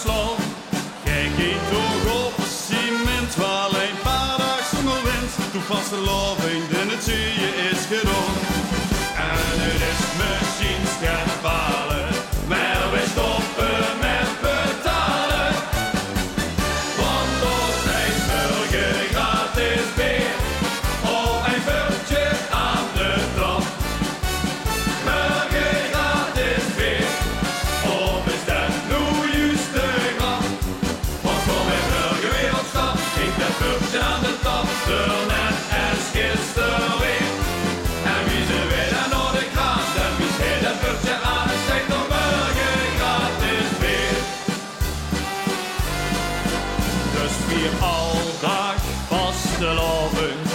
slaan. Kijk je toch op cement, wel een paar dagen zonder wind. Toen vast de loving, en het zie je is gedaan. En het is misschien schandalen, maar we stoppen met betalen. Want door zijn burger gratis beer, of een vuurtje aan de trap. Burger gratis beer, of is dat nu juist de grap? Want voor mijn burger wereldstad, ik dat vuurtje aan de top. Er net als gisteren weer. En wie ze weer dan naar de krant, en wie ze dat vuurtje aan en steekt door burger gratis beer. Dus vier aldag vastelavond,